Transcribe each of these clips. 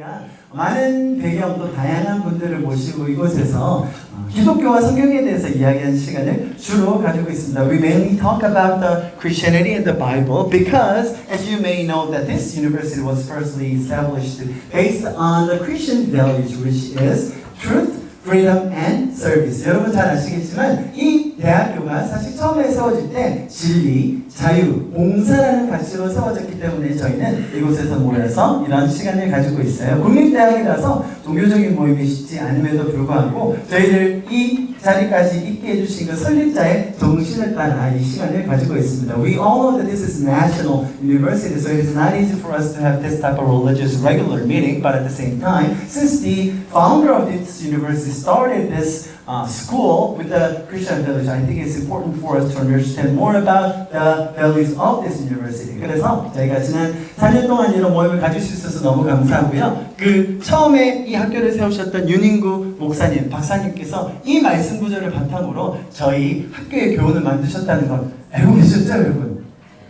저희가 많은 배경 또 다양한 분들을 모시고 이곳에서 기독교와 성경에 대해서 이야기하는 시간을 주로 가지고 있습니다. We mainly talk about the Christianity and the Bible because, as you may know, that this university was firstly established based on the Christian values, which is truth, freedom and service. 여러분 잘 아시겠지만 이 대학교가 사실 처음에 세워질 때 진리, 자유, 봉사라는 가치로 세워졌기 때문에 저희는 이곳에서 모여서 이런 시간을 가지고 있어요. 국립대학이라서 종교적인 모임이 쉽지 않음에도 불구하고 저희를 이 자리까지 있게 해주신 그 설립자의 정신을 따라 이 시간을 가지고 있습니다. We all know that this is national university, so it is not easy for us to have this type of religious regular meeting, but at the same time, since the founder of this university started this school with the Christian values, I think it's important for us to understand more about the values of this university. 그래서 저희가 지난 4년 동안 이런 모임을 가질 수 있어서 너무 감사하고요. 그 처음에 이 학교를 세우셨던 윤인구 목사님, 박사님께서 이 말씀 구절을 바탕으로 저희 학교의 교훈을 만드셨다는 걸 알고 계셨죠, 여러분?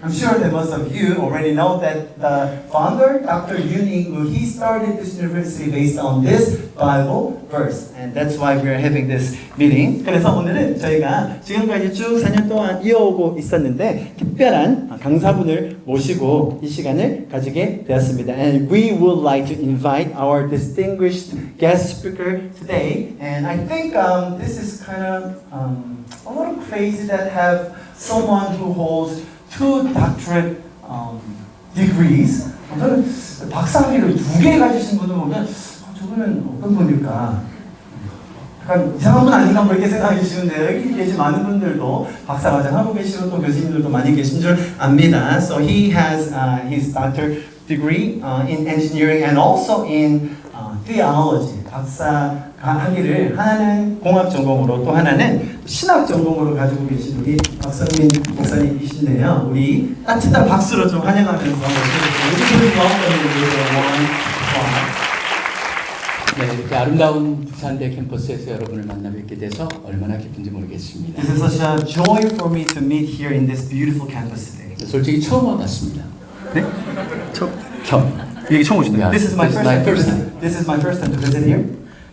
I'm sure that most of you already know that the founder, Dr. Yoon In-woo, he started this university based on this Bible verse. And that's why we are having this meeting. 그래서 오늘은 저희가 지금까지 쭉 4년 동안 이어오고 있었는데 특별한 강사분을 모시고 이 시간을 가지게 되었습니다. And we would like to invite our distinguished guest speaker today. And I think this is kind of a little crazy that have someone who holds 2 doctorate degrees. 저는 박사학위를 2개 가지신 분을 보면 저분은 어떤 분일까? 약간 이상한 분 아닌가 뭐 이렇게 생각하기 쉬운데 여기 계신 많은 분들도 박사과정 하고 계시고 또 교수님들도 많이 계신 줄 압니다. So he has his doctorate degree in engineering and also in theology. 박사 학위를 하나는 공학 전공으로 또 하나는 신학 전공으로 가지고 계신 우리 박성민 목사님이신데요. 우리 따뜻한 박수로 좀 환영하면서 네, 이렇게 아름다운 부산대 캠퍼스에서 여러분을 만나 뵙게 돼서 얼마나 기쁜지 모르겠습니다. This is such a joy for me to meet here in this beautiful campus today. 솔직히 처음 와봤습니다. 네? 처음. 여기 처음 오시나요? This is my first time. This is my first time to visit here.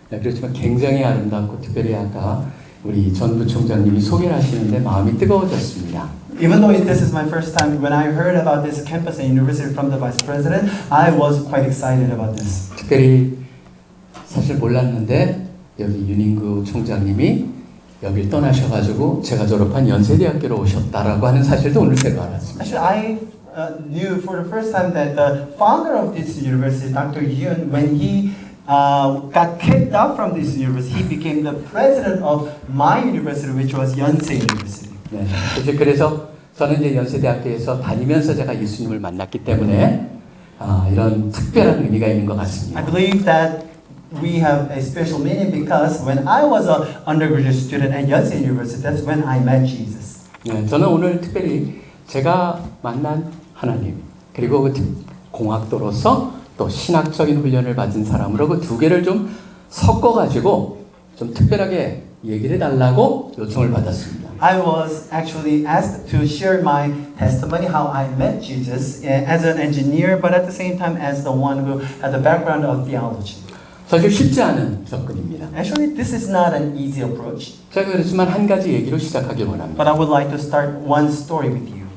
네, 그렇지만 굉장히 아름답고 특별히 아까 우리 전 부총장님이 소개를 하시는데 마음이 뜨거워졌습니다. Even though this is my first time, when I heard about this campus and university from the vice president, I was quite excited about this. 특별히 사실 몰랐는데 여기 윤인구 총장님이 여길 떠나셔가지고 제가 졸업한 연세대학교로 오셨다라고 하는 사실도 오늘 새로 알았습니다. Actually, I knew for the first time that the founder of this university, Dr. Yoon, when he got kicked out from this university, he became the president of my university, which was Yonsei University. 네, 그래서 저는 이제 연세대학교에서 다니면서 제가 예수님을 만났기 때문에 이런 특별한 의미가 있는 것 같습니다. I believe that we have a special meaning because when I was an undergraduate student at Yonsei University, that's when I met Jesus. 네, 저는 오늘 특별히 제가 만난 하나님 그리고 공학도로서 또 신학적인 훈련을 받은 사람으로 그 두 개를 좀 섞어가지고 좀 특별하게 얘기를 해달라고 요청을 받았습니다. I was actually asked to share my testimony how I met Jesus as an engineer, but at the same time as the one who had the background of theology. 사실 쉽지 않은 접근입니다. Actually, this is not an easy approach. 제가 그렇지만 한 가지 얘기로 시작하길 원합니다. But I would like to start one story with you.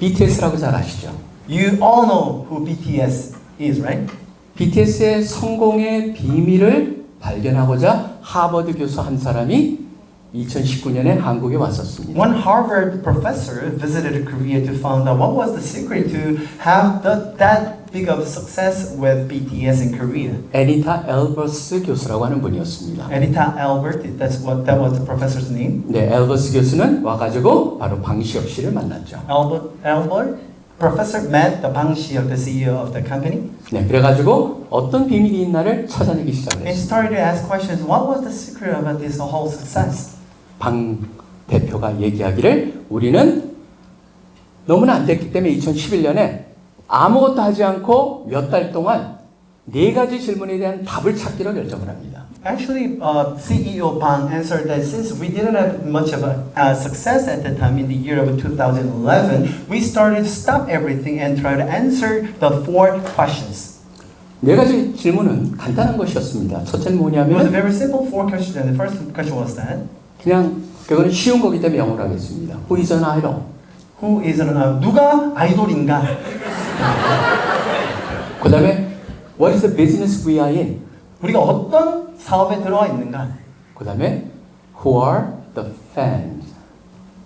BTS라고 잘 아시죠? You all know who BTS is, right? BTS의 성공의 비밀을 발견하고자 하버드 교수 한 사람이 2019년에 한국에 왔었습니다. One Harvard professor visited Korea to find out what was the secret to have that big of success with BTS in Korea. 애니타 엘버스 교수라고 하는 분이었습니다. Anita Albert, that was the professor's name. 네, 엘버스 교수는 와가지고 바로 방시혁 씨를 만났죠. Albert professor met the Bang Xiok, the CEO of the company. 네, 그래가지고 어떤 비밀이 있나를 찾아내기 And 시작했어요. started to ask questions. What was the secret about this whole success? 방 대표가 얘기하기를 우리는 너무나 안 됐기 때문에 2011년에 아무것도 하지 않고 몇 달 동안 4가지 질문에 대한 답을 찾기로 결정을 합니다. Actually, CEO Bang answered that since we didn't have much of a success at the time in the year of 2011, we started to stop everything and try to answer the 4 questions. 네 가지 질문은 간단한 것이었습니다. 첫째는 It was a 뭐냐면 very simple four questions, and the first question was that 그냥 그거는 쉬운 거기 때문에 영어로 하겠습니다. Who is an idol? who is 누가 아이돌인가? 그 다음에 What is the business we are in? 우리가 어떤 사업에 들어와 있는가? 그 다음에 Who are the fans?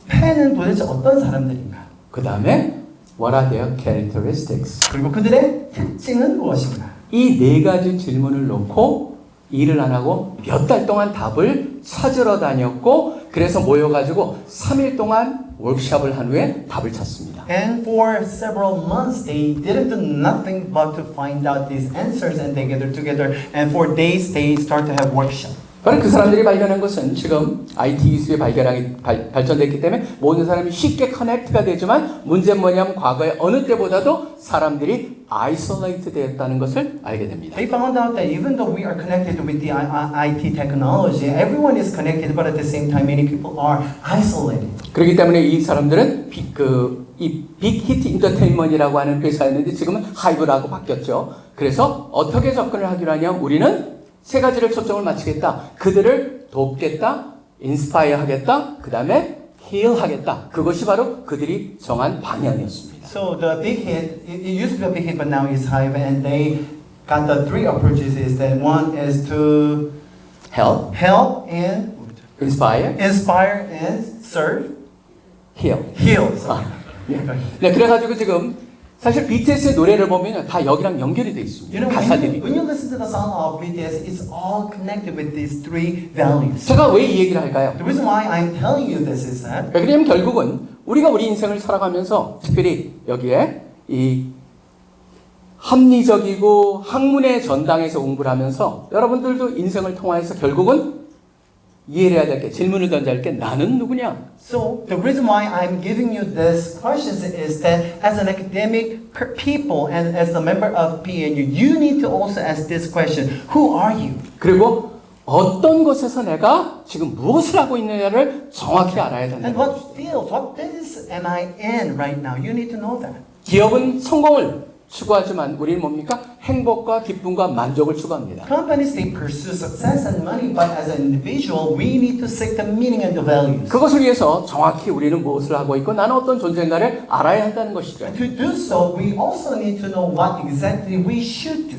팬은 도대체 어떤 사람들인가? 그 다음에 What are their characteristics? 그리고 그들의 특징은 무엇인가? 이 네 가지 질문을 놓고 일을 안 하고 몇 달 동안 답을 찾으러 다녔고 그래서 모여가지고 3일 동안 워크숍을 한 후에 답을 찾습니다. And for several months, they didn't do nothing but to find out these answers, and they gathered together. And for days, they start to have workshop. 바로 그 사람들이 발견한 것은 지금 IT 기술이 발전됐기 때문에 모든 사람이 쉽게 커넥트가 되지만 문제는 뭐냐면 과거에 어느 때보다도 사람들이 아이솔레이트 되었다는 것을 알게 됩니다. They found out that even though we are connected with the IT technology, everyone is connected, but at the same time, many people are isolated. 그렇기 때문에 이 사람들은 이 빅히트 인터테인먼트라고 하는 회사였는데 지금은 하이브라고 바뀌었죠. 그래서 어떻게 접근을 하기로 하냐면 우리는 세 가지를 초점을 맞추겠다. 그들을 돕겠다. 인스파이어 하겠다. 그 다음에 힐 하겠다. 그것이 바로 그들이 정한 방향이었습니다. So the big hit, it used to be a big hit, but now it's Hive, and they got the three approaches. Is that one is to help, and inspire, and serve, heal. Sorry. 네, 그래가지고 지금 사실 BTS의 노래를 보면 다 여기랑 연결이 돼 있습니다. You know, 가사들이. when you listen to the song of BTS, it's all connected with these three values. 제가 왜 이 얘기를 할까요? The reason why I'm telling you this is that 왜냐하면 결국은 우리가 우리 인생을 살아가면서 특별히 여기에 이 합리적이고 학문의 전당에서 공부를 하면서 여러분들도 인생을 통해서 결국은 이해를 해야 될 게 질문을 던져야 할 게 나는 누구냐? So the reason why I'm giving you these questions is that as an academic people and as a member of PNU, you need to also ask this question: Who are you? 그리고 어떤 곳에서 내가 지금 무엇을 하고 있느냐를 정확히 알아야 된다. And what field, what business am I in right now? You need to know that. 기업은 성공을 추구하지만 우리는 뭡니까? 행복과 기쁨과 만족을 추구합니다. Companies, they pursue success and money, but as an individual, we need to seek the meaning and the values. 그것을 위해서 정확히 우리는 무엇을 하고 있고 나는 어떤 존재인가를 알아야 한다는 것이죠. And to do so, we also need to know what exactly we should do.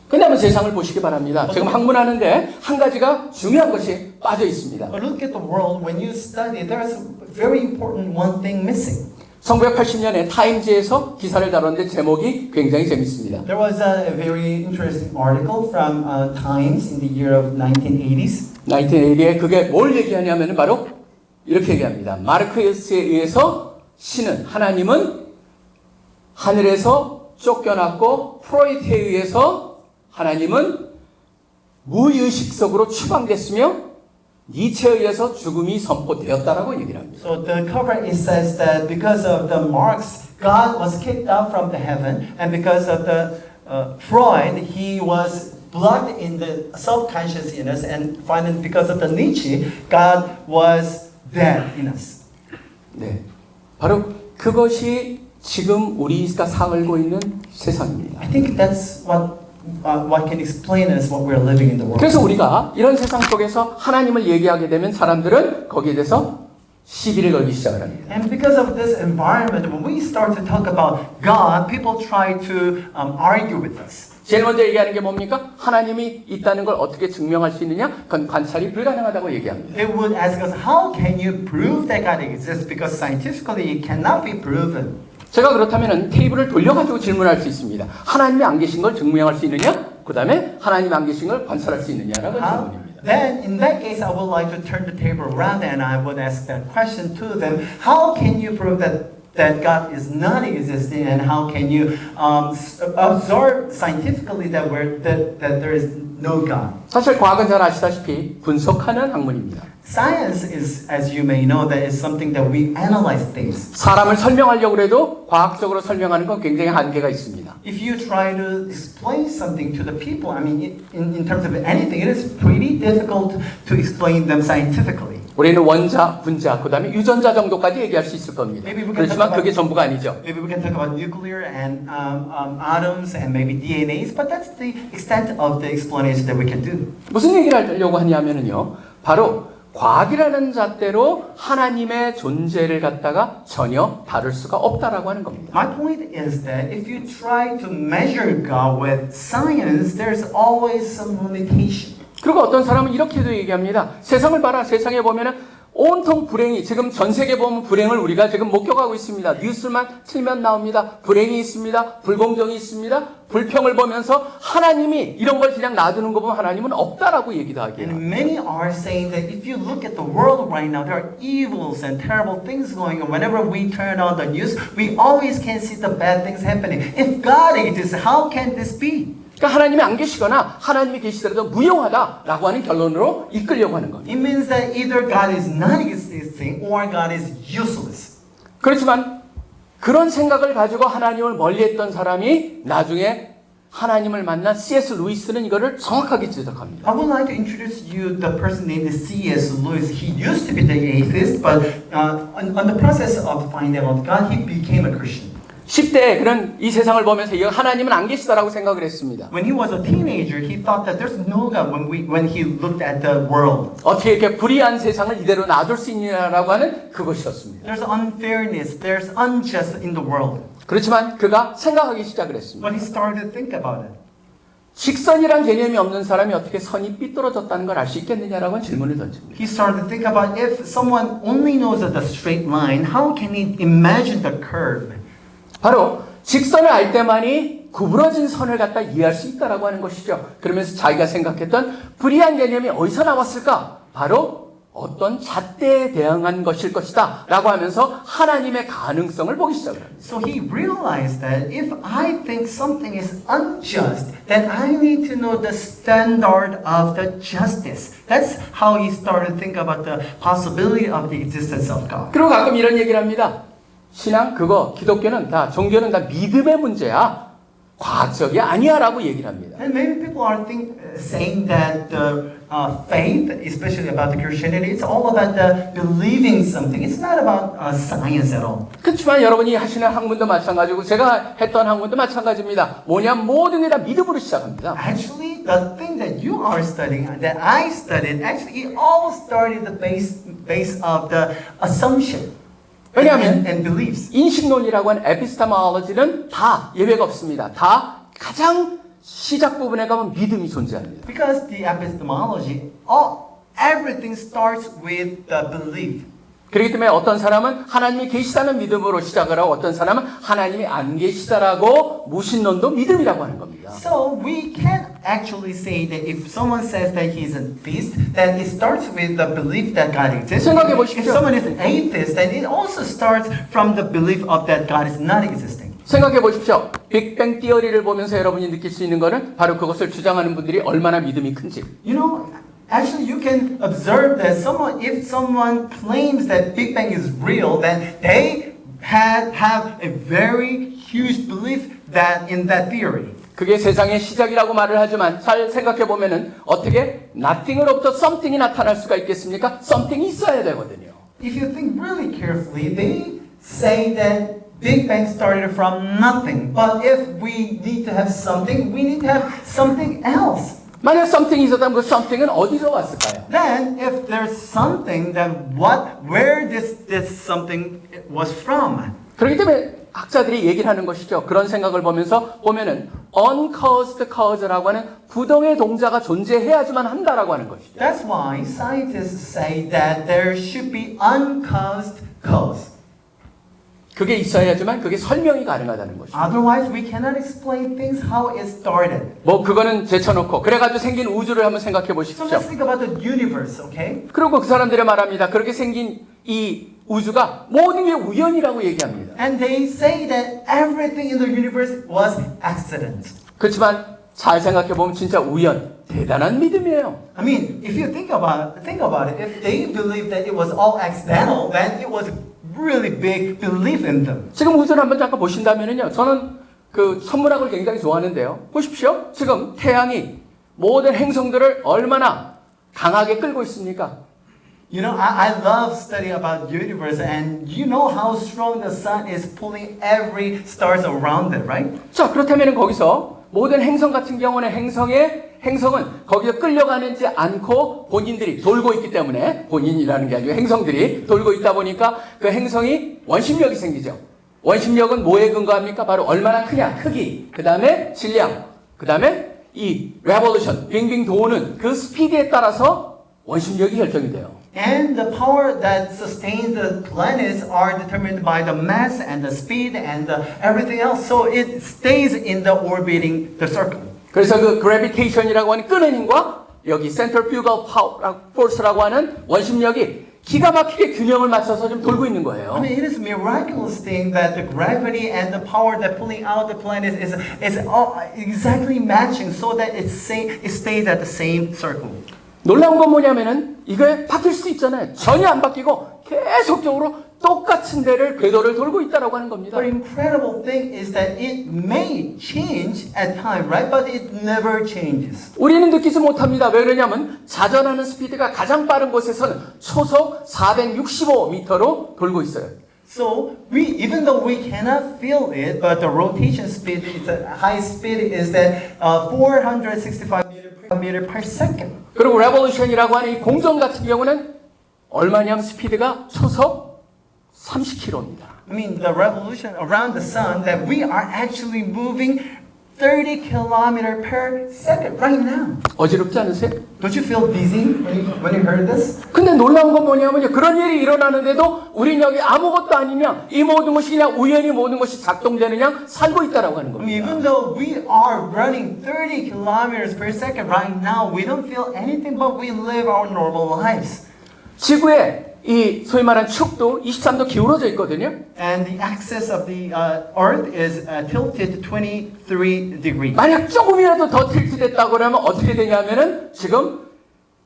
근데 한번 세상을 보시기 바랍니다. 지금 학문하는데 한 가지가 중요한 것이 빠져 있습니다. But look at the world. When you study, there's a very important one thing missing. 1980년에 타임즈에서 기사를 다뤘는데 제목이 굉장히 재밌습니다. There was a very interesting article from Times in the year of 1980s. 1980에 그게 뭘 얘기하냐면 바로 이렇게 얘기합니다. 마르크스에 의해서 신은 하나님은 하늘에서 쫓겨났고 프로이트에 의해서 하나님은 무의식 속으로 추방됐으며 니체에 의해서 죽음이 선포되었다라고 얘기를 합니다. So the cover it says that because of the Marx, God was kicked out from the heaven, and because of the Freud, he was blocked in the subconscious in us, and finally because of the Nietzsche, God was dead in us. 네, 바로 그것이 지금 우리가 살고 있는 세상입니다. I think that's what can explain us what we're living in the world. 그래서 우리가 이런 세상 속에서 하나님을 얘기하게 되면 사람들은 거기에 대해서 시비를 걸기 시작을 합니다. And because of this environment, when we start to talk about God, people try to argue with us. 제일 먼저 얘기하는 게 뭡니까? 하나님이 있다는 걸 어떻게 증명할 수 있느냐? 그건 관찰이 불가능하다고 얘기합니다. They would ask us, how can you prove that God exists? Because scientifically it cannot be proven. 제가 그렇다면 테이블을 돌려가지고 질문할 수 있습니다. 하나님이 안 계신 걸 증명할 수 있느냐? 그 다음에 하나님이 안 계신 걸 관찰할 수 있느냐라고 질문입니다. Then, in that case, I would like to turn the table around and I would ask that question to them. How can you prove that God is not existing, and how can you observe scientifically that there is no God? 사실 과학은 잘 아시다시피 분석하는 학문입니다. Science is, as you may know, that is something that we analyze things. 사람을 설명하려고 해도 과학적으로 설명하는 건 굉장히 한계가 있습니다. If you try to explain something to the people, I mean, in terms of anything, it is pretty difficult to explain them scientifically. 우리는 원자, 분자, 그 다음에 유전자 정도까지 얘기할 수 있을 겁니다. Maybe we can 그렇지만 talk about- 그게 전부가 아니죠. Maybe we can talk about nuclear and atoms and maybe DNAs, but that's the extent of the explanation that we can do. 무슨 얘기를 하려고 하냐면요. 바로 과학이라는 잣대로 하나님의 존재를 갖다가 전혀 다룰 수가 없다라고 하는 겁니다. My point is that if you try to measure God with science, there's always some limitation. 그리고 어떤 사람은 이렇게도 얘기합니다. 세상을 봐라. 세상에 보면은 온통 불행이, 지금 전 세계 보면 불행을 우리가 지금 목격하고 있습니다. 뉴스만 틀면 나옵니다. 불행이 있습니다. 불공정이 있습니다. 불평을 보면서 하나님이 이런 걸 그냥 놔두는 거 보면 하나님은 없다라고 얘기도 하게 And 해요. many are saying that if you look at the world right now, there are evils and terrible things going on. Whenever we turn on the news, we always can see the bad things happening. If God exists, how can this be? 그러니까 하나님이 안 계시거나 하나님이 계시더라도 무용하다라고 하는 결론으로 이끌려고 하는 겁니다. It means that either God is not existing or God is useless. 그렇지만 그런 생각을 가지고 하나님을 멀리했던 사람이 나중에 하나님을 만난 C.S. 루이스는 이거를 정확하게 지적합니다. I would like to introduce you the person named C.S. Lewis. He used to be the atheist, but on the process of finding out God, he became a Christian. 10대에 그는 이 세상을 보면서 이 하나님은 안 계시다라고 생각을 했습니다. When he was a teenager, he thought that there's no God when he looked at the world. 어떻게 이렇게 불의한 세상을 이대로 놔둘 수 있냐라고 하는 그것이었습니다. There's unfairness, there's unjust in the world. 그렇지만 그가 생각하기 시작을 했습니다. But he started to think about it. 직선이란 개념이 없는 사람이 어떻게 선이 삐뚤어졌다는 걸 알 수 있겠느냐라고 하는 질문을 던집니다. He started to think about if someone only knows the straight line, how can he imagine the curve? 바로 직선을 알 때만이 구부러진 선을 갖다 이해할 수 있다라고 하는 것이죠. 그러면서 자기가 생각했던 불의한 개념이 어디서 나왔을까? 바로 어떤 잣대에 대응한 것일 것이다 라고 하면서 하나님의 가능성을 보기 시작을 합니다. So he realized that if I think something is unjust, then I need to know the standard of the justice. That's how he started to think about the possibility of the existence of God. 그리고 가끔 이런 얘기를 합니다. 신앙 그거 기독교는 다 종교는 다 믿음의 문제야. 과학적이 아니야 라고 얘기를 합니다. And many people are saying that the faith, especially about the Christianity, it's all about the believing something. It's not about science at all. 그렇지만 여러분이 하시는 학문도 마찬가지고 제가 했던 학문도 마찬가지입니다. 뭐냐 모든 게 다 믿음으로 시작합니다. Actually, the thing that you are studying, that I studied, actually it all started the base of the assumption. 왜냐하면 and beliefs. 인식론이라고 하는 에피스테몰로지는 다 예외가 없습니다. 다 가장 시작 부분에 가면 믿음이 존재합니다. Because the epistemology, everything starts with the belief. 그렇기 때문에 어떤 사람은 하나님이 계시다는 믿음으로 시작을 하고 어떤 사람은 하나님이 안 계시다라고 무신론도 믿음이라고 하는 겁니다. So we can't actually say that if someone says that he's a theist, then it starts with the belief that God exists. 생각해 If 보십시오. someone is an atheist, then it also starts from the belief of that God is not existing. 생각해 보십시오. 빅뱅 티어리를 보면서 여러분이 느낄 수 있는 것은 바로 그것을 주장하는 분들이 얼마나 믿음이 큰지. You know, actually you can observe that if someone claims that Big Bang is real, then they have a very huge belief that in that theory. 그게 세상의 시작이라고 말을 하지만 잘 생각해 보면은 어떻게 nothing으로부터 something이 나타날 수가 있겠습니까? something이 있어야 되거든요. If you think really carefully, they say that Big Bang started from nothing. But if we need to have something, we need to have something else. 만약 something이 있었다면 그 something은 어디서 왔을까요? Then, if there's something, then where this something was from? 그렇기 때문에 학자들이 얘기를 하는 것이죠. 그런 생각을 보면서 보면은 uncaused cause라고 하는 부동의 동자가 존재해야지만 한다라고 하는 것이죠. That's why scientists say that there should be uncaused cause. 그게 있어야지만 그게 설명이 가능하다는 것이죠. Otherwise, we cannot explain things how it started. 뭐 그거는 제쳐놓고 그래가지고 생긴 우주를 한번 생각해 So 보십시오. let's think about the universe, okay? 그리고 그 사람들이 말합니다. 그렇게 생긴 이 우주가 모든 게 우연이라고 얘기합니다. And they say that everything in the universe was accident. 그렇지만 잘 생각해 보면 진짜 우연, 대단한 믿음이에요. I mean, if you think about it, if they believe that it was all accidental, then it was a really big belief in them. 지금 우주를 한번 잠깐 보신다면요, 저는 그 천문학을 굉장히 좋아하는데요. 보십시오. 지금 태양이 모든 행성들을 얼마나 강하게 끌고 있습니까? You know, I love studying about universe, and you know how strong the sun is pulling every stars around it, right? 자, 그렇다면 거기서 모든 행성 같은 경우는 행성은 거기에 끌려가는지 않고 본인들이 돌고 있기 때문에, 본인이라는 게 아니고 행성들이 돌고 있다 보니까 그 행성이 원심력이 생기죠. 원심력은 뭐에 근거합니까? 바로 얼마나 크냐, 크기, 그 다음에 질량, 그 다음에 이 레볼루션, 빙빙 도는 그 스피드에 따라서 원심력이 결정이 돼요. And the power that sustains the planets are determined by the mass and the speed and everything else. So it stays in the orbiting the circle. 그래서 그 그래비테이션이라고 하는 끄는 힘과 여기 센트리퓨gal force라고 하는 원심력이 기가 막히게 균형을 맞춰서 좀 돌고 있는 거예요. I mean, it is a miraculous thing that the gravity and the power that pulling out the planet is all exactly matching, so that it stays at the same circle. 놀라운 건 뭐냐면은 이게 바뀔 수 있잖아요. 전혀 안 바뀌고 계속적으로 똑같은 데를 궤도를 돌고 있다라고 하는 겁니다. But incredible thing is that it may change at time, right? But it never changes. 우리는 느끼지 못합니다. 왜 그러냐면 자전하는 스피드가 가장 빠른 곳에서는 초속 465m로 돌고 있어요. So even though we cannot feel it, but the rotation speed, it's a high speed, is that 465 meter per second. 그리고 레볼루션이라고 하는 이 공전 같은 경우는 얼마냐면 스피드가 초속 30km입니다. I mean, the revolution around the sun, that we are actually moving 30 kilometers per second right now. 어지럽지 않으세요? Don't you feel dizzy when you heard this? 근데 놀라운 건 뭐냐면요. 그런 일이 일어나는데도 우리는 여기 아무것도 아니냐, 이 모든 것이 그냥 우연히 모든 것이 작동되느냐 살고 있다라고 하는 I 겁니다. mean, even though we are running 30 kilometers per second right now, we don't feel anything, but we live our normal lives. 지구에 이 소위 말하는 축도 23도 기울어져 있거든요. And the axis of the Earth is tilted 23 degrees. 만약 조금이라도 더 틸트됐다고 그러면 어떻게 되냐면은 지금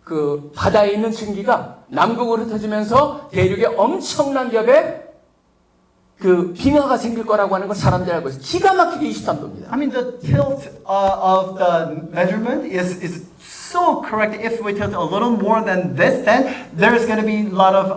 그 바다에 있는 증기가 남극으로 흩어지면서 대륙에 엄청난 겹의 그 빙하가 생길 거라고 하는 걸 사람들이 알고 있어요. 기가 막히게 23도입니다. I mean, the tilt of the measurement is so correct. If we tilt a little more than this, then there's going to be a lot of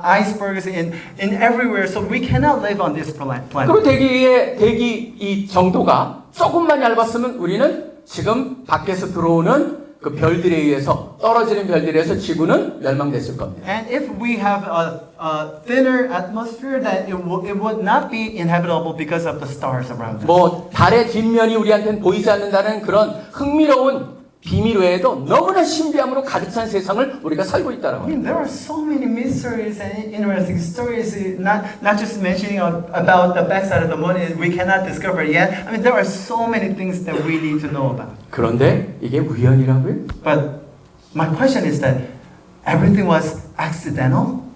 icebergs in everywhere. So we cannot live on this planet. 그리고 대기 이 정도가 조금만 얇았으면 우리는 지금 밖에서 들어오는 그 별들에 의해서 떨어지는 별들에 의해서 지구는 멸망됐을 겁니다. And if we have a thinner atmosphere, then it would not be inhabitable because of the stars around us. 뭐 달의 뒷면이 우리한테는 보이지 않는다는 그런 흥미로운 비밀 외에도 너무나 신비함으로 가득 찬 세상을 우리가 살고 있다라고. I mean, there are so many mysteries and interesting stories. Not just mentioning about the backside of the moon, we cannot discover yet. I mean, there are so many things that we need to know about. 그런데 이게 우연이라고요? But my question is that everything was accidental?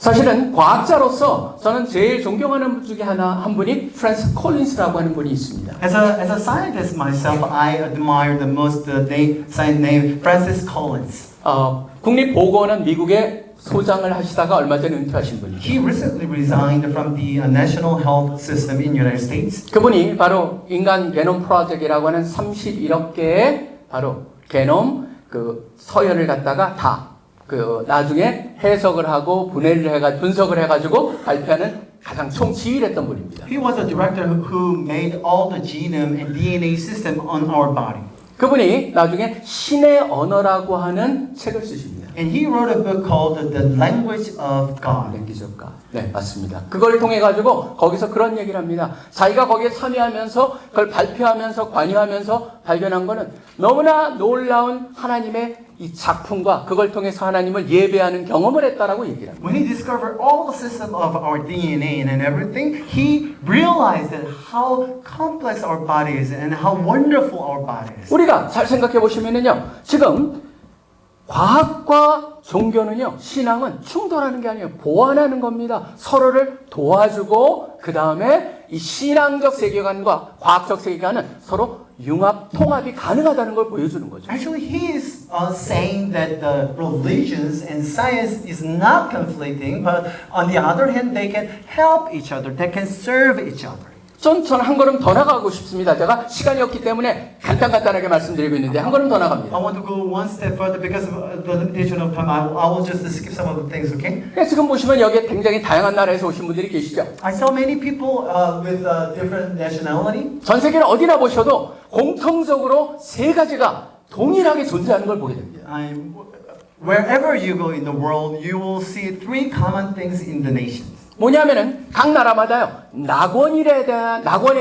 사실은 과학자로서 저는 제일 존경하는 분 중에 한 분이 프랜시스 콜린스라고 하는 분이 있습니다. As a scientist myself, I admire the most scientist named Francis Collins. 국립보건원 미국의 소장을 하시다가 얼마 전에 은퇴하신 분이죠. He recently resigned from the National Health System in United States. 그분이 바로 인간 게놈 프로젝트라고 하는 31억 개의 바로 게놈 그 서열을 갖다가 다 그 나중에 해석을 하고 분석을 해가지고 발표하는 가장 총지휘를 했던 분입니다. He was a director who made all the genome and DNA system on our body. 그분이 나중에 신의 언어라고 하는 책을 쓰십니다. And he wrote a book called The Language of God. 랭귀지 오브 갓. 네, 맞습니다. 그걸 통해 가지고 거기서 그런 얘기를 합니다. 자기가 거기에 참여하면서 그걸 발표하면서 관여하면서 발견한 거는 너무나 놀라운 하나님의 이 작품과 그걸 통해서 하나님을 예배하는 경험을 했다라고 얘기를 합니다. When he discovered all the system of our DNA and everything, he realized that how complex our body is and how wonderful our body is. 우리가 잘 생각해 보시면은요, 지금 과학과 종교는요, 신앙은 충돌하는 게 아니에요. 보완하는 겁니다. 서로를 도와주고, 그 다음에 이 신앙적 세계관과 과학적 세계관은 서로 융합, 통합이 가능하다는 걸 보여주는 거죠. Actually, he is saying that the religions and science is not conflicting, but on the other hand, they can help each other, they can serve each other. 저는 한 걸음 더 나가고 싶습니다. 제가 시간이 없기 때문에 간단하게 말씀드리고 있는데 한 걸음 더 I 나갑니다. want to go one step further because of the limitation of time. I will just skip some of the things, okay? 지금 보시면 여기에 굉장히 다양한 나라에서 오신 분들이 계시죠. I saw many people with different nationality. 전 세계는 어디나 보셔도 공통적으로 세 가지가 동일하게 존재하는 걸 보게 됩니다. Wherever you go in the world, you will see three common things in the nations. 뭐냐면은 각 나라마다요 낙원에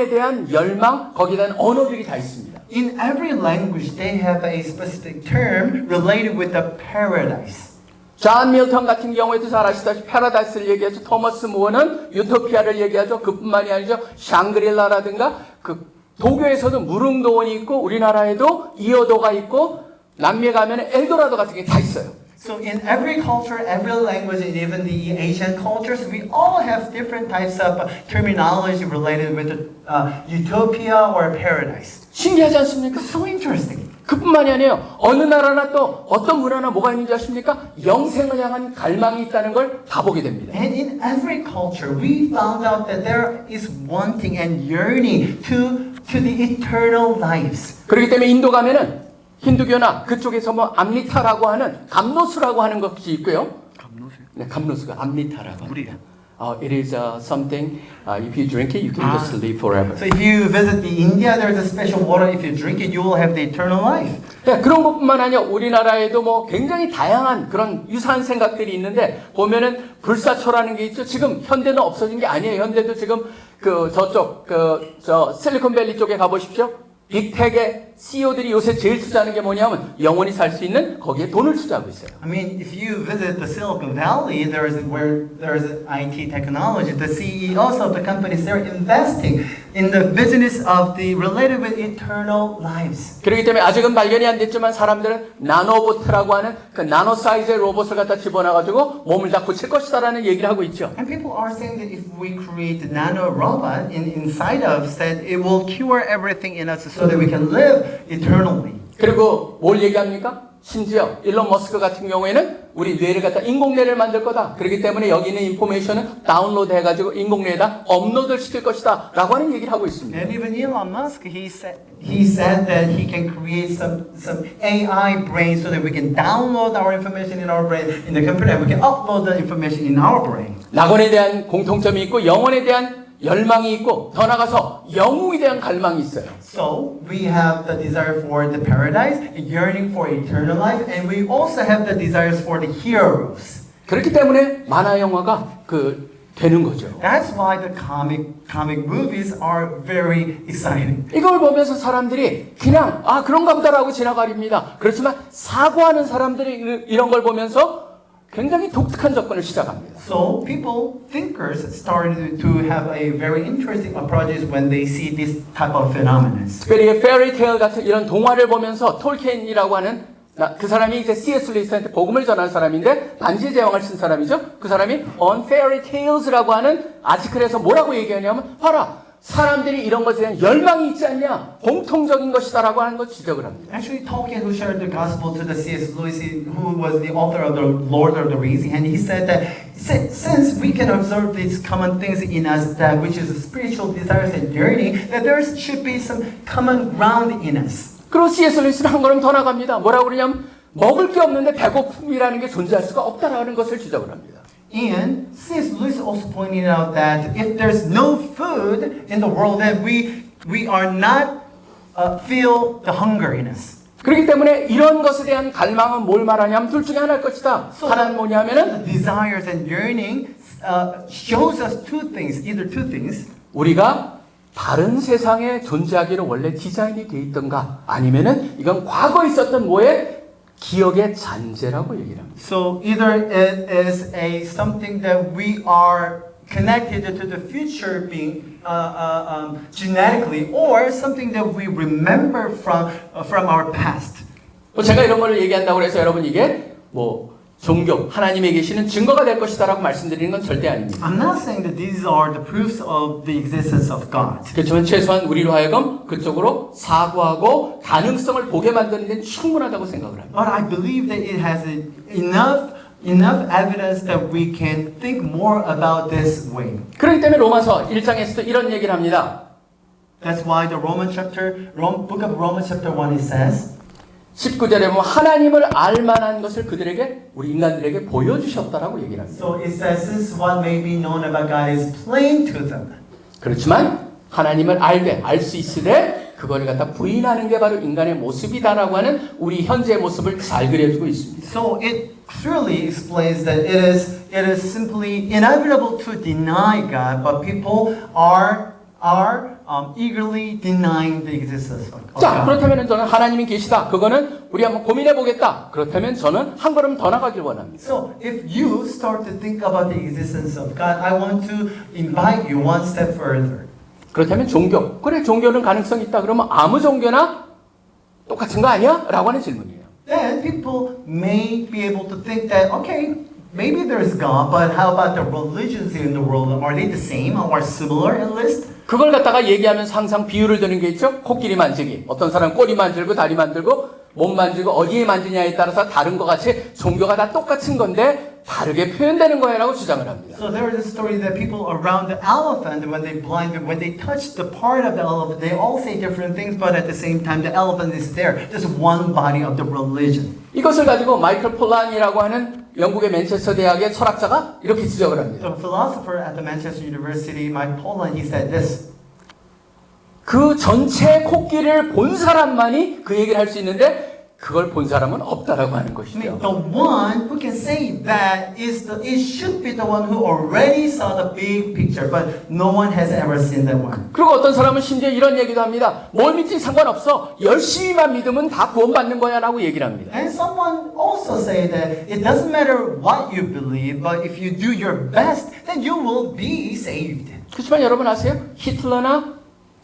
대한 열망, 거기에 대한 언어들이 다 있습니다. In every language, they have a specific term related with the paradise. 존 밀턴 같은 경우에도 잘 아시다시피 패러다이스를 얘기하죠. 토머스 무어는 유토피아를 얘기하죠. 그뿐만이 아니죠. 샹그릴라라든가 그 도교에서도 무릉도원이 있고 우리나라에도 이어도가 있고 남미에 가면 엘도라도 같은 게 다 있어요. So in every culture, every language, and even the Asian cultures, we all have different types of terminology related with the, utopia or paradise. 신기하지 않습니까? It's so interesting. 그뿐만이 아니에요. 어느 나라나 또 어떤 문화나 뭐가 있는지 아십니까? 영생을 향한 갈망이 있다는 걸 다 보게 됩니다. And in every culture, we found out that there is wanting and yearning to the eternal lives. 그렇기 때문에 인도 가면은 힌두교나 그쪽에서 뭐 암리타라고 하는 감노수라고 하는 것이 있고요. 네, 감노수가 암리타라고 합니다. It is something. If you drink it, you can just live forever. So if you visit the India, there is a special water. If you drink it, you will have the eternal life. 네, 그런 것뿐만 아니라 우리나라에도 뭐 굉장히 다양한 그런 유사한 생각들이 있는데 보면은 불사초라는 게 있죠. 지금 현대는 없어진 게 아니에요. 현대도 지금 저 실리콘밸리 쪽에 가보십시오. 빅텍의 CEO들이 요새 제일 투자하는 게 뭐냐면 영원히 살 수 있는 거기에 돈을 투자하고 있어요. I mean, if you visit the Silicon Valley, where there is IT technology, the CEOs of the companies, they're investing in the business of the related with eternal lives. 그렇기 때문에 아직은 발견이 안 됐지만 사람들은 나노보트라고 하는 그 나노 사이즈의 로봇을 갖다 집어넣어가지고 몸을 다 고칠 것이다라는 얘기를 하고 있죠. And people are saying that if we create the nano robot inside of us, that it will cure everything in us so that we can live eternally. 그리고 뭘 얘기합니까? 심지어 일론 머스크 같은 경우에는 우리 뇌를 갖다 인공뇌를 만들 거다. 그렇기 때문에 여기 있는 인포메이션을 다운로드 해가지고 인공뇌에다 업로드를 시킬 것이다 라고 하는 얘기를 하고 있습니다. And even Elon Musk, he said that he can create some AI brain so that we can download our information in our brain in the computer and we can upload the information in our brain. 낙원에 대한 공통점이 있고 영혼에 대한 열망이 있고 더 나가서 영웅에 대한 갈망이 있어요. So we have the desire for the paradise, yearning for eternal life, and we also have the desires for the heroes. 그렇기 때문에 만화 영화가 되는 거죠. That's why the comic movies are very exciting. 이걸 보면서 사람들이 그냥 그런가 보다라고 지나가립니다. 그렇지만 사고하는 사람들이 이런 걸 보면서 굉장히 독특한 접근을 시작합니다. So thinkers started to have a very interesting approaches when they see this type of phenomena. 특별히 페어리테일 같은 이런 동화를 보면서 톨키엔이라고 하는 그 사람이 이제 C.S. 루이스한테 복음을 전한 사람인데 반지의 제왕을 쓴 사람이죠. 그 사람이 On Fairy Tales라고 하는 아티클에서 뭐라고 얘기하냐면 봐라. 사람들이 이런 것에 대한 열망이 있지 않냐? 공통적인 것이다라고 하는 걸 지적을 합니다. Actually, Tolkien, who shared the gospel to the C.S. Lewis, who was the author of the Lord of the Rings, and he said that since we can observe these common things in us, that which is spiritual desires and yearning, that there should be some common ground in us. 그리고 C.S. 루이스는 한 걸음 더 나갑니다. 뭐라고 그러냐면 먹을 게 없는데 배고픔이라는 게 존재할 수가 없다라는 것을 지적을 합니다. And C.S. Lewis also pointed out that if there's no food in the world, then we are not feel the hunger in us. 그렇기 때문에 이런 것에 대한 갈망은 뭘 말하냐면 둘 중에 하나일 것이다. 하나는 뭐냐면은 Desires and yearning shows us either two things. 우리가 다른 세상에 존재하기로 원래 디자인이 돼 있던가 아니면은 이건 과거에 있었던 뭐의 기억의 잔재라고 얘기를 합니다. So either it is something that we are connected to the future being genetically, or something that we remember from our past. 제가 이런 걸 얘기한다고 해서 여러분 이게 종교, 하나님에 계시는 증거가 될 것이다라고 말씀드리는 건 절대 아닙니다. I'm not saying that these are the proofs of the existence of God. 그렇지만 최소한 우리로 하여금 그쪽으로 사고하고 가능성을 보게 만드는 데는 충분하다고 생각을 합니다. But I believe that it has enough evidence that we can think more about this way. 그렇기 때문에 로마서 1장에서도 이런 얘기를 합니다. That's why the book of Romans chapter 1 it says, 19절에 보면 하나님을 알만한 것을 그들에게 우리 인간들에게 보여주셨다라고 얘기를 합니다. so it says, since what may be known about God is plain to them. 그렇지만 하나님을 알 수 있으되 그거를 갖다 부인하는 게 바로 인간의 모습이다라고 하는 우리 현재의 모습을 잘 그려주고 있습니다. So it clearly explains that it is simply inevitable to deny God, but people are eagerly denying the existence of 자, God. 그렇다면 저는 하나님이 계시다. 그거는 우리 한번 고민해 보겠다. 그렇다면 저는 한 걸음 더 나가길 원합니다. So if you start to think about the existence of God, I want to invite you one step further. 그렇다면 종교. 그래, 종교는 가능성이 있다. 그러면 아무 종교나 똑같은 거 아니야? 라고 하는 질문이에요. Then people may be able to think that, okay, maybe there's God, but how about the religions in the world? Are they the same or similar at least? 그걸 갖다가 얘기하면서 항상 비유를 드는 게 있죠. 코끼리 만지기. 어떤 사람은 꼬리 만들고 다리 만들고 몸 만지고 어디에 만지냐에 따라서 다른 것 같이 종교가 다 똑같은 건데 다르게 표현되는 거야라고 주장을 합니다. So there is a story that people around the elephant, when they touch the part of the elephant, they all say different things, but at the same time, the elephant is there. There's one body of the religion. 이것을 가지고 마이클 폴란이라고 하는 영국의 맨체스터 대학의 철학자가 이렇게 지적을 합니다. The philosopher at the Manchester University, Mike Pollan, he said this. 그 전체 코끼리를 본 사람만이 그 얘기를 할 수 있는데 그걸 본 사람은 없다라고 하는 I 것이죠. mean, the one who can say that it should be the one who already saw the big picture, but no one has ever seen that one. 그리고 어떤 사람은 심지어 이런 얘기도 합니다. 뭘 믿지 상관없어. 열심히만 믿으면 다 구원받는 거야 라고 얘기를 합니다. And someone also say that it doesn't matter what you believe, but if you do your best, then you will be saved. 그렇지만 여러분 아세요? 히틀러나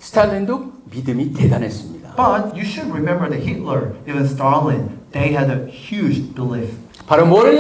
스탈린도 믿음이 대단했습니다. But you should remember that Hitler, even Stalin, they had a huge belief. 바로 뭘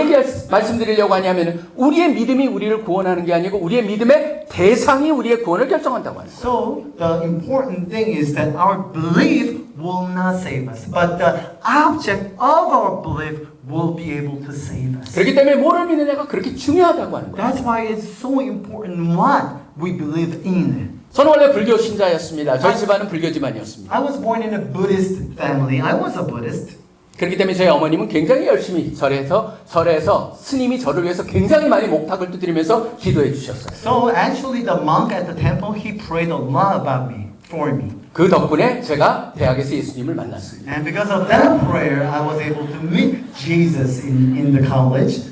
말씀드리려고 하냐면 우리의 믿음이 우리를 구원하는 게 아니고 우리의 믿음의 대상이 우리의 구원을 결정한다고 하는 거예요. So the important thing is that our belief will not save us, but the object of our belief will be able to save us. 그렇기 때문에 뭐를 믿느냐가 그렇게 중요하다고 하는 거예요. That's why it's so important what we believe in. 저는 원래 불교 신자였습니다. 저희 집안은 불교 집안이었습니다. I was born in a Buddhist family. I was a Buddhist. 그렇기 때문에 저희 어머님은 굉장히 열심히 절에서 스님이 저를 위해서 굉장히 많이 목탁을 두드리면서 기도해 주셨어요. So actually the monk at the temple, he prayed a lot about me, for me. 그 덕분에 제가 대학에서 예수님을 만났습니다. And because of that prayer, I was able to meet Jesus in the college.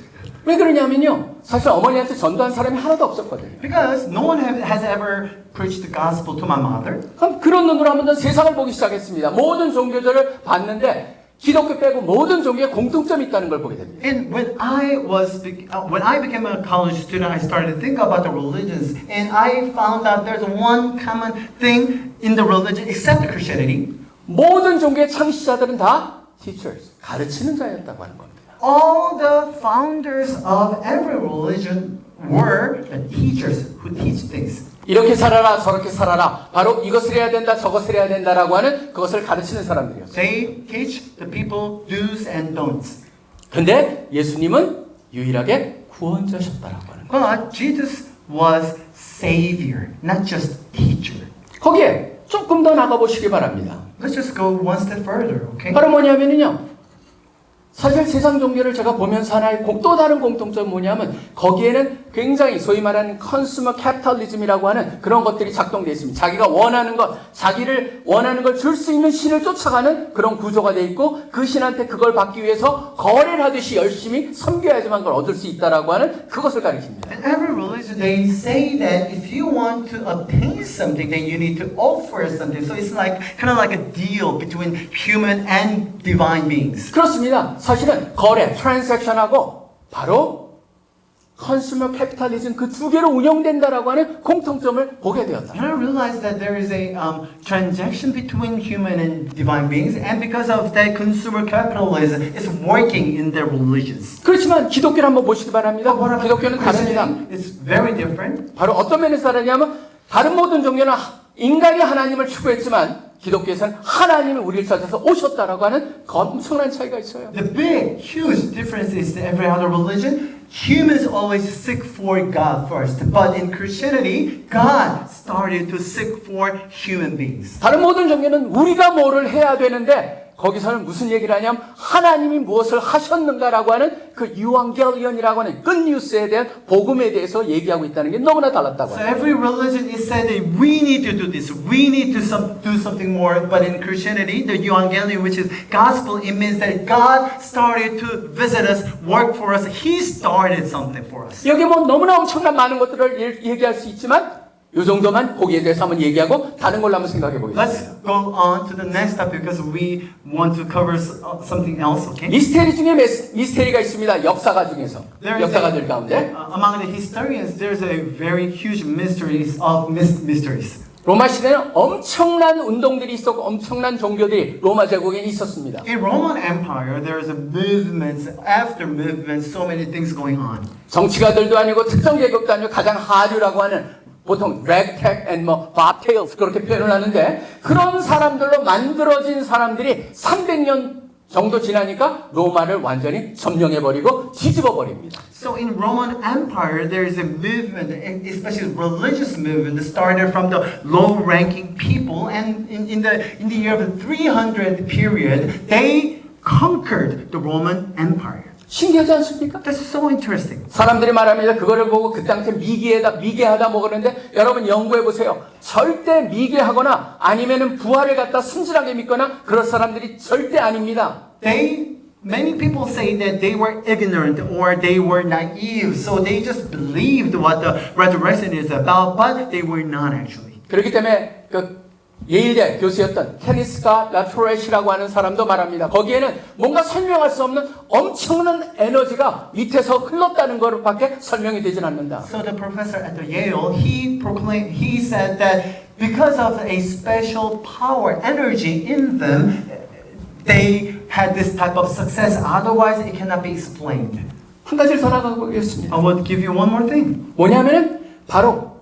왜 그러냐면요. 사실 어머니한테 전도한 사람이 하나도 없었거든요. Because no one has ever preached the gospel to my mother. 그럼 그런 눈으로 한번 세상을 보기 시작했습니다. 모든 종교들을 봤는데 기독교 빼고 모든 종교에 공통점이 있다는 걸 보게 됩니다. And when I became a college student, I started to think about the religions, and I found out there's one common thing in the religion, except the Christianity. 모든 종교의 창시자들은 다 teachers, 가르치는 자였다고 하는 겁니다. All the founders of every religion were the teachers who teach things. 이렇게 살아라 저렇게 살아라 바로 이것을 해야 된다 저것을 해야 된다라고 하는 그것을 가르치는 사람들이었어요. They teach the people do's and don'ts. 근데 예수님은 유일하게 구원자셨다라고 하는 거예요. But Jesus was Savior, not just teacher. 거기에 조금 더 나가보시기 바랍니다. Let's just go one step further, okay? 바로 뭐냐면요. 사실 세상 종교를 제가 보면서 하나의 또 다른 공통점이 뭐냐면 거기에는 굉장히 소위 말하는 컨슈머 캐피탈리즘이라고 하는 그런 것들이 작동되어 있습니다. 자기가 원하는 것, 자기를 원하는 걸 줄 수 있는 신을 쫓아가는 그런 구조가 되어 있고 그 신한테 그걸 받기 위해서 거래를 하듯이 열심히 섬겨야지만 그걸 얻을 수 있다라고 하는 그것을 가리킵니다. In every religion, they say that if you want to obtain something, then you need to offer something. So it's like kind of like a deal between human and divine beings. 그렇습니다. 사실은 거래, 트랜잭션하고 바로 컨슈머 캐피탈리즘 그 두 개로 운영된다라고 하는 공통점을 보게 되었다. And I realized that there is a transaction between human and divine beings, and because of that, consumer capitalism is working in their religions. 그렇지만 기독교를 한번 보시기 바랍니다. 기독교는 다릅니다. It's very different. 바로 어떤 면에서 다르냐면 다른 모든 종교는 인간이 하나님을 추구했지만 기독교에서는 하나님이 우리를 찾아서 오셨다라고 하는 엄청난 차이가 있어요. The big, huge difference is that every other religion, humans always seek for God first. But in Christianity, God started to seek for human beings. 다른 모든 종교는 우리가 뭐를 해야 되는데 거기서는 무슨 얘기를 하냐면 하나님이 무엇을 하셨는가라고 하는 그 유앙겔리온이라고 하는 끝뉴스에 대한 복음에 대해서 얘기하고 있다는 게 너무나 달랐다고 So 해요. every religion is said that we need to do this, we need to do something more. But in Christianity, the Evangelion, which is gospel, it means that God started to visit us, work for us. He started something for us. 여기 뭐 너무나 엄청난 많은 것들을 얘기할 수 있지만 이 정도만 거기에 대해서 한번 얘기하고 다른 걸로 한번 생각해 보겠습니다. Let's go on to the next topic because we want to cover something else, okay? 미스테리 중에 미스테리가 있습니다. 역사가 중에서. 역사가들 가운데. Among the historians, there's a very huge mysteries of mysteries. 로마 시대는 엄청난 운동들이 있었고 엄청난 종교들이 로마 제국에 있었습니다. In Roman Empire, there's a movements after movements, so many things going on. 정치가들도 아니고 특정 계급도 아니고 가장 하류라고 하는 보통 ragtag and 뭐 bobtails 그렇게 표현을 하는데 그런 사람들로 만들어진 사람들이 300년 정도 지나니까 로마를 완전히 점령해버리고 뒤집어버립니다. So in Roman Empire, there is a movement, especially religious movement, that started from the low-ranking people, and in the year of the 300 period, they conquered the Roman Empire. 신기하지 않습니까? That's so interesting. 사람들이 말합니다. 그거를 보고 그 당시 미개하다 뭐 그러는데 여러분 연구해 보세요. 절대 미개하거나 아니면은 부활을 갖다 순진하게 믿거나 그런 사람들이 절대 아닙니다. Many people say that they were ignorant or they were naive, so they just believed what the resurrection is about, but they were not actually. 그렇기 때문에 그 예일대 교수였던 케니스가 라토렛이라고 하는 사람도 말합니다. 거기에는 뭔가 설명할 수 없는 엄청난 에너지가 밑에서 흘렀다는 것밖에 설명이 되진 않는다. So the professor at the Yale, he said that because of a special power, energy in them, they had this type of success. Otherwise, it cannot be explained. 한 가지를 더 나가보겠습니다. I will give you one more thing. 뭐냐면은 바로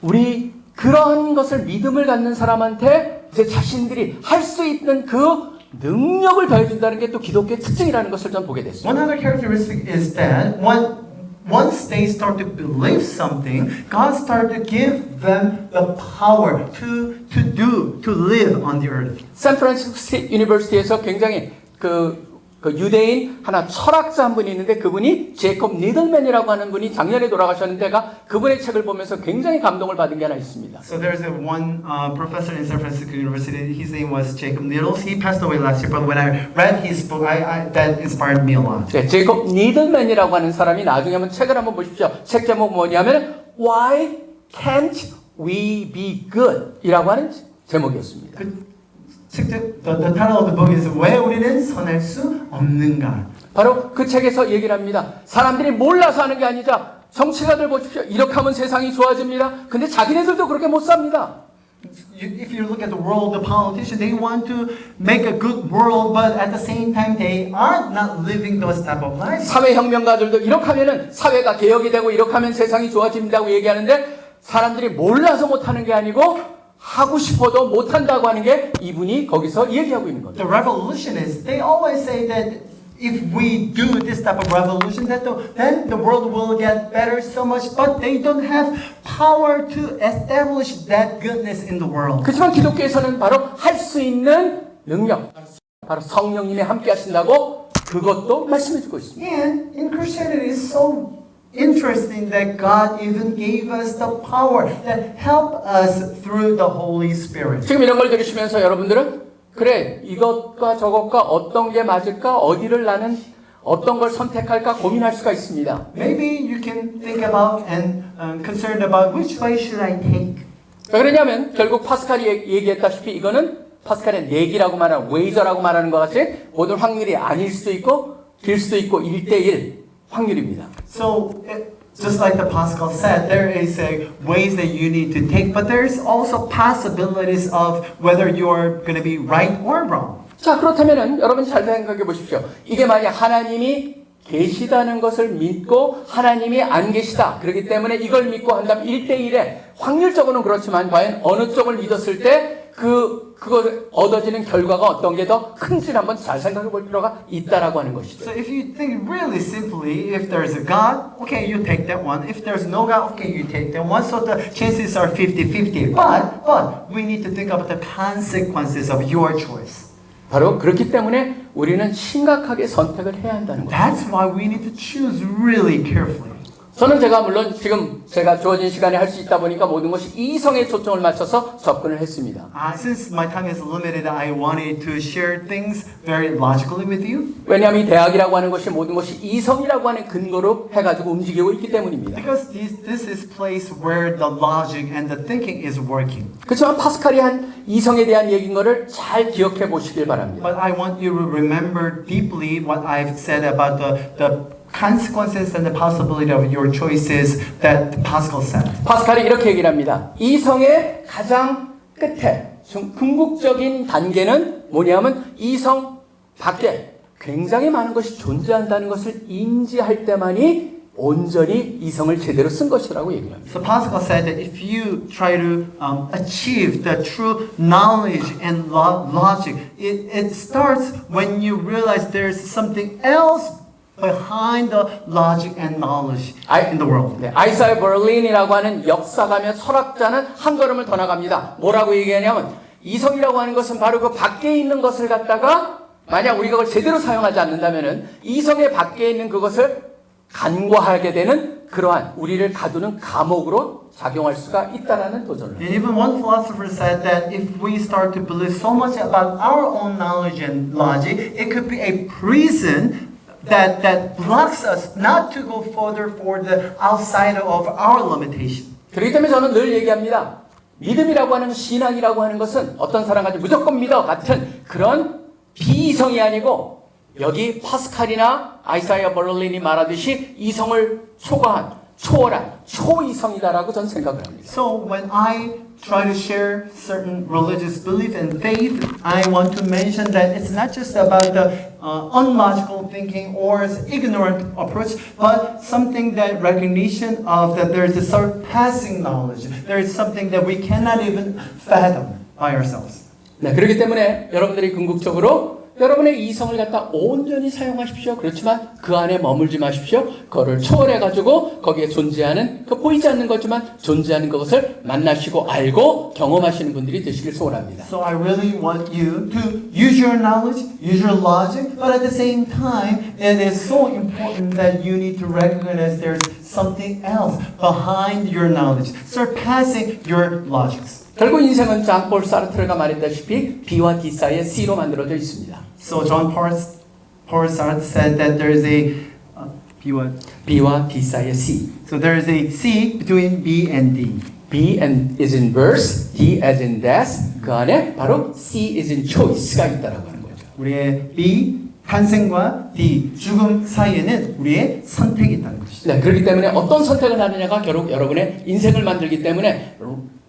우리 그러한 것을 믿음을 갖는 사람한테 제 자신들이 할 수 있는 그 능력을 더해준다는 게 또 기독교의 특징이라는 것을 좀 보게 됐어요. One other characteristic is that once they start to believe something, God started to give them the power to live on the earth. 샌프란시스코 스테이트 유니버시티에서 굉장히 그 유대인 하나 철학자 한 분이 있는데 그분이 제이콥 니들맨이라고 하는 분이 작년에 돌아가셨는데 그분의 책을 보면서 굉장히 감동을 받은 게 하나 있습니다. So there's one professor in San Francisco University. His name was Jacob Needles. He passed away last year, but when I read his book, that inspired me a lot. 네, 제이콥 니들맨이라고 하는 사람이 나중에 한번 책을 한번 보십시오. 책 제목 뭐냐면 Why Can't We Be Good? 이라고 하는 제목이었습니다. The title of the book is 왜 우리는 선할 수 없는가? 바로 그 책에서 얘기를 합니다. 사람들이 몰라서 하는 게 아니자 정치가들 보십시오. 이렇게 하면 세상이 좋아집니다. 근데 자기네들도 그렇게 못 삽니다. If you look at the world, the politicians, they want to make a good world, but at the same time, they are not living those type of lives. 사회혁명가들도 이렇게 하면은 사회가 개혁이 되고 이렇게 하면 세상이 좋아진다고 얘기하는데 사람들이 몰라서 못하는 게 아니고 하고 싶어도 못한다고 하는 게 이분이 거기서 얘기하고 있는 겁니다. The revolutionists, they always say that if we do this type of revolution, then the world will get better so much, but they don't have power to establish that goodness in the world. 그렇지만 기독교에서는 바로 할 수 있는 능력, 바로 성령님이 함께 하신다고 그것도 말씀해 주고 있습니다. And in Christianity, it's so interesting that God even gave us the power that help us through the Holy Spirit. 지금 이런 걸 들으시면서 여러분들은 그래 이것과 저것과 어떤 게 맞을까 어디를 나는 어떤 걸 선택할까 고민할 수가 있습니다. Maybe you can think about and concerned about which way should I take. 왜 그러냐면 결국 파스칼이 얘기했다시피 이거는 파스칼의 내기라고 말하는 웨이저라고 말하는 것 같이 모든 확률이 아닐 수도 있고 될 수도 있고 1대1 확률입니다. So, just like the Pascal said, there is a ways that you need to take, but there's also possibilities of whether you're going to be right or wrong. 자, 그렇다면은 여러분 잘 생각해 보십시오. 이게 만약 하나님이 계시다는 것을 믿고 하나님이 안 계시다. 그렇기 때문에 이걸 믿고 한다면 1대1에 확률적으로는 그렇지만 과연 어느 쪽을 믿었을 때 그거 얻어지는 결과가 어떤 게 더 큰지 한번 잘 생각해 볼 필요가 있다라고 하는 것이죠. So if you think really simply, if there's a God, okay, you take that one. If there's no God, okay, you take that one. So the chances are 50-50. But we need to think about the consequences of your choice. 바로 그렇기 때문에 우리는 심각하게 선택을 해야 한다는 거예요. That's why we need to choose really carefully. 저는 물론 지금 제가 주어진 시간에 할 수 있다 보니까 모든 것이 이성에 초점을 맞춰서 접근을 했습니다. Since my time is limited, I wanted to share things very logically with you. 왜냐하면 이 대학이라고 하는 것이 모든 것이 이성이라고 하는 근거로 해가지고 움직이고 있기 때문입니다. Because this is place where the logic and the thinking is working. 그렇지만 파스칼이 한 이성에 대한 얘기인 거를 잘 기억해 보시길 바랍니다. But I want you to remember deeply what I've said about the consequences and the possibility of your choices that Pascal said. 파스칼이 이렇게 얘기를 합니다. 이성의 가장 끝에 궁극적인 단계는 뭐냐면 이성 밖에 굉장히 많은 것이 존재한다는 것을 인지할 때만이 온전히 이성을 제대로 쓴 것이라고 얘기를 합니다. So Pascal said that if you try to achieve the true knowledge and logic, it starts when you realize there's something else behind the logic and knowledge in the world. 네, 아이사야 버린이라고 하는 역사가며 철학자는 한 걸음을 더 나갑니다. 뭐라고 얘기하냐면 이성이라고 하는 것은 바로 그 밖에 있는 것을 갖다가 만약 우리가 그걸 제대로 사용하지 않는다면은 이성의 밖에 있는 그것을 간과하게 되는 그러한 우리를 가두는 감옥으로 작용할 수가 있다라는 도전을. And even one philosopher said that if we start to believe so much about our own knowledge and logic, it could be a prison that blocks us not to go further for the outside of our limitation. 그렇기 때문에 저는 늘 얘기합니다. 믿음이라고 하는 신앙이라고 하는 것은 어떤 사람까지 무조건 믿어 같은 그런 비이성이 아니고 여기 파스칼이나 아이사야 버를린이 말하듯이 이성을 초월한 초이성이다라고 저는 생각을 합니다. So when I try to share certain religious belief and faith, I want to mention that it's not just about the unlogical thinking or ignorant approach, but something that recognition of that there is a surpassing knowledge. There is something that we cannot even fathom by ourselves. 네, 그렇기 때문에 여러분들이 궁극적으로 여러분의 이성을 갖다 온전히 사용하십시오. 그렇지만 그 안에 머물지 마십시오. 그거를 초월해가지고 거기에 존재하는 그 보이지 않는 거지만 존재하는 것을 만나시고 알고 경험하시는 분들이 되시길 소원합니다. So I really want you to use your knowledge, use your logic, but at the same time, it is so important that you need to recognize there's something else behind your knowledge, surpassing your logics. 결국 인생은 장폴 사르트르가 말했다시피 B와 D 사이에 C로 만들어져 있습니다. So John Paul Sartre said that there is a B와 D 사이에 C. So there is a C between B and D. B is in birth, D as in death. 그 안에 바로 C is in choice가 있다라고 하는 거죠. 우리의 B 탄생과 D 죽음 사이에는 우리의 선택이 있다는 것이죠. 네, 그렇기 때문에 어떤 선택을 하느냐가 결국 여러분의 인생을 만들기 때문에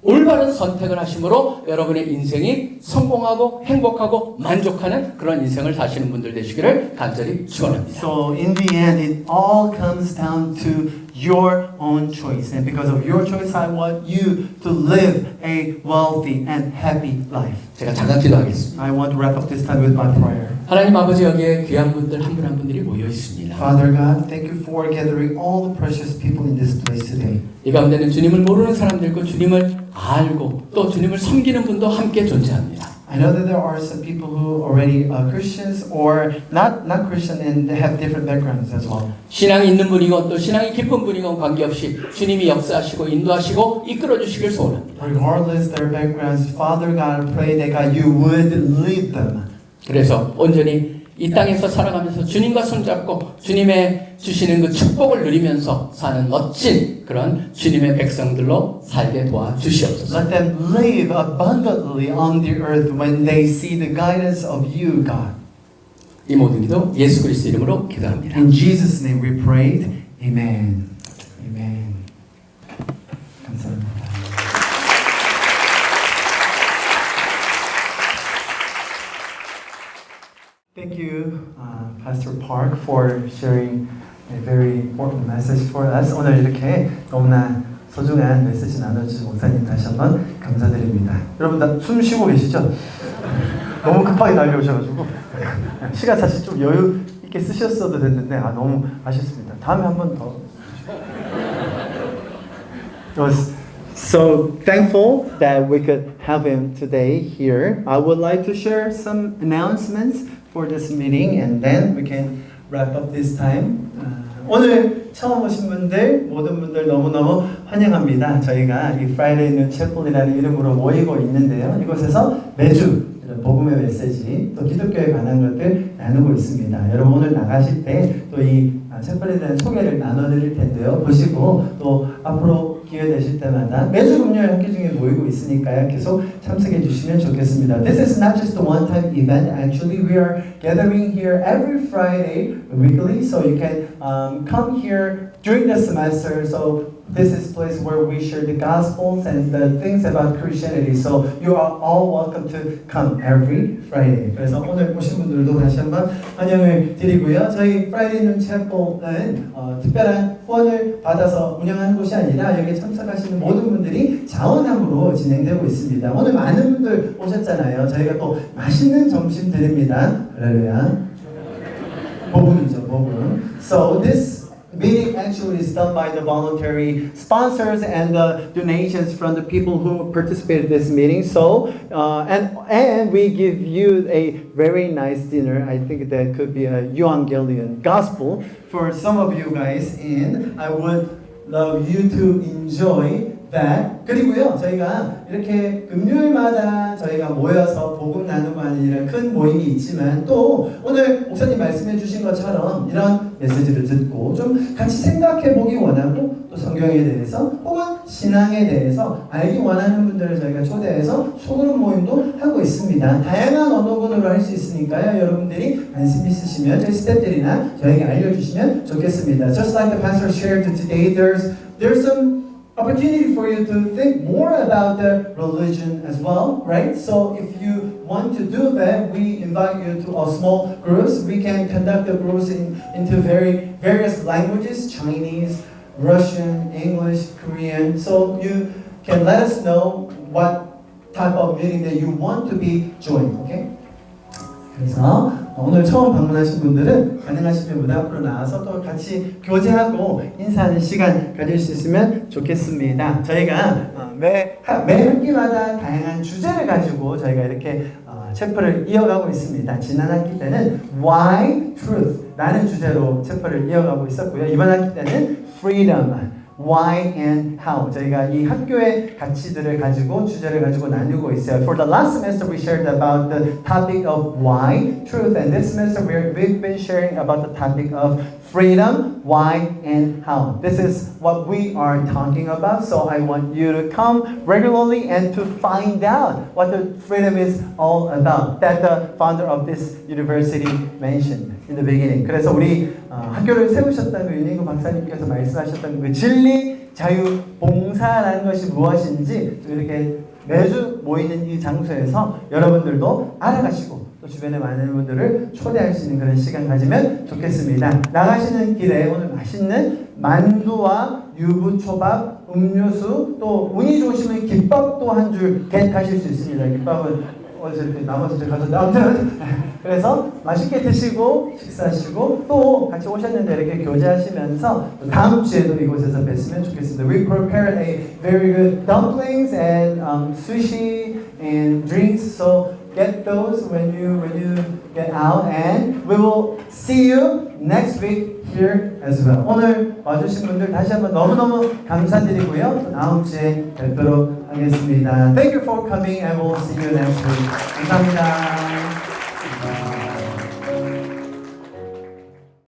올바른 선택을 하심으로 여러분의 인생이 성공하고 행복하고 만족하는 그런 인생을 사시는 분들 되시기를 간절히 축원합니다. So in the end, it all comes down to your own choice, and because of your choice, I want you to live a wealthy and happy life. 제가 잠깐 기도하겠습니다. I want to wrap up this time with my prayer. 하나님 아버지 여기에 귀한 분들 한 분 한 분들이 모여 있습니다. Father God, thank you for gathering all the precious people in this place today. 이 가운데는 주님을 모르는 사람들과 주님을 알고 또 주님을 섬기는 분도 함께 존재합니다. I know that there are some people who already are Christians or not Christian and they have different backgrounds as well. 신앙이 있는 분이건 또 신앙이 깊은 분이건 관계없이 주님이 역사하시고 인도하시고 이끌어 주시길 소원합니다. Regardless their backgrounds, Father God, I pray that God, you would lead them. 그래서 온전히 이 땅에서 살아가면서 주님과 손잡고 주님의 주시는 그 축복을 누리면서 사는 멋진 그런 주님의 백성들로 살게 도와주시옵소서. Let them live abundantly on the earth when they see the guidance of you, God. 이 모든 기도 예수 그리스도 이름으로 기도합니다. In Jesus' name we prayed. Amen. Amen. 감사합니다. Thank you, Pastor Park, for sharing a very important message for us. 오늘 이렇게 너무나 소중한 메시지 나눠주신 목사님 다시 한번 감사드립니다. 여러분 다 숨 쉬고 계시죠? 너무 급하게 달려오셔가지고 시간 사실 좀 여유 있게 쓰셨어도 됐는데 너무 아쉽습니다. 다음에 한 번 더. It was so thankful that we could have him today here. I would like to share some announcements for this meeting and then we can wrap up this time. 오늘 처음 오신 분들, 모든 분들 너무너무 환영합니다. 저희가 이 Friday Noon Chapel이라는 이름으로 모이고 있는데요. 이곳에서 매주 복음의 메시지, 또 기독교에 관한 것들 나누고 있습니다. 여러분 오늘 나가실 때 또 이 채플에 대한 소개를 나눠드릴 텐데요. 보시고 또 앞으로 기회 되실 때마다 매주 금요일 학기 중에 모이고 있으니까요. 계속 참석해 주시면 좋겠습니다. This is not just a one-time event. Actually, we are gathering here every Friday weekly, so you can come here during the semester. So this is a place where we share the gospels and the things about Christianity. So you are all welcome to come every Friday. 그래서 오늘 오신 분들도 다시 한번 환영을 드리고요. 저희 Friday Noon Chapel은 특별한 후원을 받아서 운영하는 곳이 아니라 여기 참석하시는 모든 분들이 자원함으로 진행되고 있습니다. 오늘 많은 분들 오셨잖아요. 저희가 또 맛있는 점심 드립니다. 할렐루야. 복음이죠, 복음. So this meeting actually is done by the voluntary sponsors and the donations from the people who participated in this meeting. So and we give you a very nice dinner. I think that could be a Evangelion gospel for some of you guys, and I would love you to enjoy that. 그리고요, 저희가 이렇게 금요일마다 저희가 모여서 복음 나누고 하는 이런 큰 모임이 있지만 또 오늘 목사님 말씀해 주신 것처럼 이런 메시지를 듣고 좀 같이 생각해 보기 원하고 또 성경에 대해서 혹은 신앙에 대해서 알기 원하는 분들을 저희가 초대해서 소그룹 모임도 하고 있습니다. 다양한 언어군으로 할 수 있으니까요. 여러분들이 관심 있으시면 저희 스태프들이나 저에게 알려주시면 좋겠습니다. Just like the pastor shared today, there's some opportunity for you to think more about the religion as well, right? So if you want to do that, we invite you to our small groups. We can conduct the groups into various languages, Chinese, Russian, English, Korean. So you can let us know what type of meeting that you want to be joined, okay? 그래서 오늘 처음 방문하신 분들은 가능하시면 무대 앞으로 나와서 또 같이 교제하고 인사하는 시간 가질 수 있으면 좋겠습니다. 저희가 매 학기마다 다양한 주제를 가지고 저희가 이렇게 채플을 이어가고 있습니다. 지난 학기 때는 Why Truth 라는 주제로 채플을 이어가고 있었고요. 이번 학기 때는 Freedom, Why and How. 저희가 이 학교의 가치들을 가지고 주제를 가지고 나누고 있어요. For the last semester we shared about the topic of why, truth, and this semester we've been sharing about the topic of freedom, why, and how. This is what we are talking about. So I want you to come regularly and to find out what the freedom is all about. That the founder of this university mentioned in the beginning. 그래서 우리 학교를 세우셨던 그 윤인구 박사님께서 말씀하셨던 그 진리, 자유, 봉사라는 것이 무엇인지 이렇게 매주 모이는 이 장소에서 여러분들도 알아가시고 또 주변에 많은 분들을 초대할 수 있는 그런 시간 가지면 좋겠습니다. 나가시는 길에 오늘 맛있는 만두와 유부초밥, 음료수, 또 운이 좋으시면 김밥도 한 줄 겟하실 수 있습니다. 김밥은 어디서 이렇게 남아서 제가 가서 아무튼 그래서 맛있게 드시고 식사하시고 또 같이 오셨는데 이렇게 교제하시면서 다음 주에도 이곳에서 뵀으면 좋겠습니다. We prepared a very good dumplings and sushi and drinks. So get those when you get out, and we will see you next week here as well. 오늘 와주신 분들 다시 한번 너무너무 감사드리고요. 또 다음 주에 뵙도록 하겠습니다. Thank you for coming and we'll see you next week. 감사합니다.